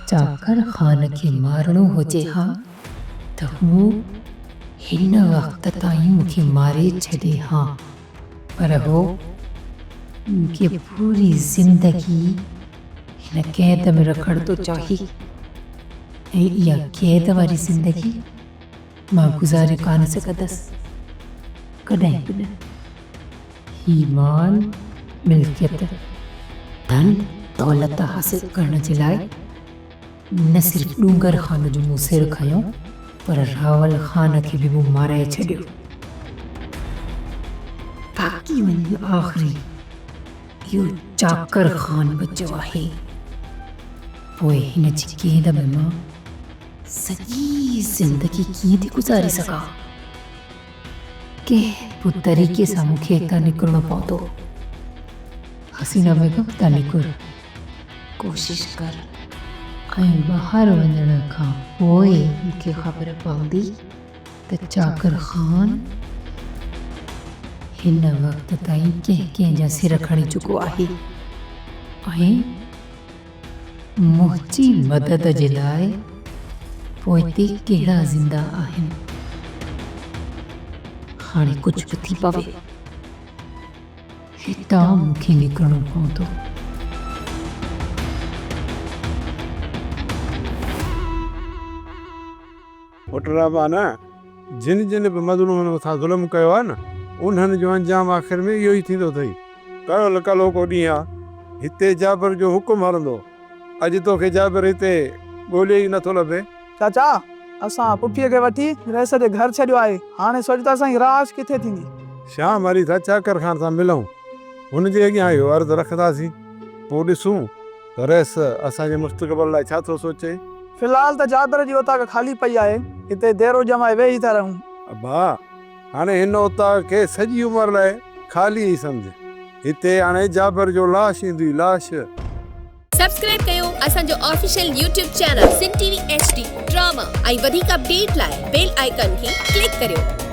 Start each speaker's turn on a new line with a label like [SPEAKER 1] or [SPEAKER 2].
[SPEAKER 1] चाकर ख़ान खे मारणो हुजे हा त हू हिन वक़्त ताईं मूंखे मारे छॾे हा, पर हो मूंखे पूरी ज़िंदगी हिन क़ैद में रखण थो चाहे ऐं इहा क़ैद वारी ज़िंदगी मां गुज़ारे कान सघंदसि कॾहिं बि न। ही माल मिल्कियत धन दौलत हासिल करण जे लाइ न सिर्फ़ डूंगर ख़ान जो मूं सिर खयो, पर रावल ख़ान खे बि मूं माराए छॾियो। बाक़ी वञी आख़िरी इहो चाकर ख़ान बचियो आहे। पोइ हिन जी क़ैद में मां सॼी ज़िंदगी कीअं थी गुज़ारे सघां? कंहिं बि तरीक़े सां मूंखे हितां निकिरणो पवंदो। हसीना बेगम तां निकिर, कोशिश कर, ऐं ॿाहिरि वञण खां पोइ मूंखे ख़बर पवंदी त चाकर ख़ान हिन वक़्त ताईं कंहिं जा सिर खणी चुको आहे ऐं मुंहिंजी मदद जे लाइ पोइते कहिड़ा ज़िंदा आहिनि। हाणे कुझु बि थी पवे, हितां मूंखे निकिरणो पवंदो।
[SPEAKER 2] पुटरामा न जिन जिन बि मज़लूमनि मथां ज़ुल्म कयो आहे न, उन्हनि जो अंजाम आख़िर में इहो ई थींदो अथई। कयो कलो को ॾींहुं आहे हिते जाबिर जो हुकुम हलंदो। अॼु तोखे जाबिर हिते ॻोल्हे ई नथो लभे।
[SPEAKER 3] चाचा, असां पुफीअ खे वठी रईस जे घर छॾियो आहे। हाणे सोचता असांजी राश किथे थींदी।
[SPEAKER 2] शाम हली था चाकर ख़ान सां मिलूं, हुनजे अॻियां इहो अर्ज़ु रखंदासीं, पोइ ॾिसूं त रईस असांजे मुस्तक़बिल लाइ छा थो सोचे।
[SPEAKER 3] फ़िलहाल त जाबिर जी ओताक ख़ाली पई आहे, हिते देरो जमाए वेही था रहूं।
[SPEAKER 2] अब्बा, हाणे हिन ओताक खे सॼी उमिरि लाइ ख़ाली ई सम्झ। हिते हाणे जाबिर जो लाश ईंदी, लाश।
[SPEAKER 4] सब्सक्राइब कयो असांजो official YouTube channel Sindh TV HD drama ऐं वधीक अपडेट लाइ बेल आइकन खे क्लिक करियो।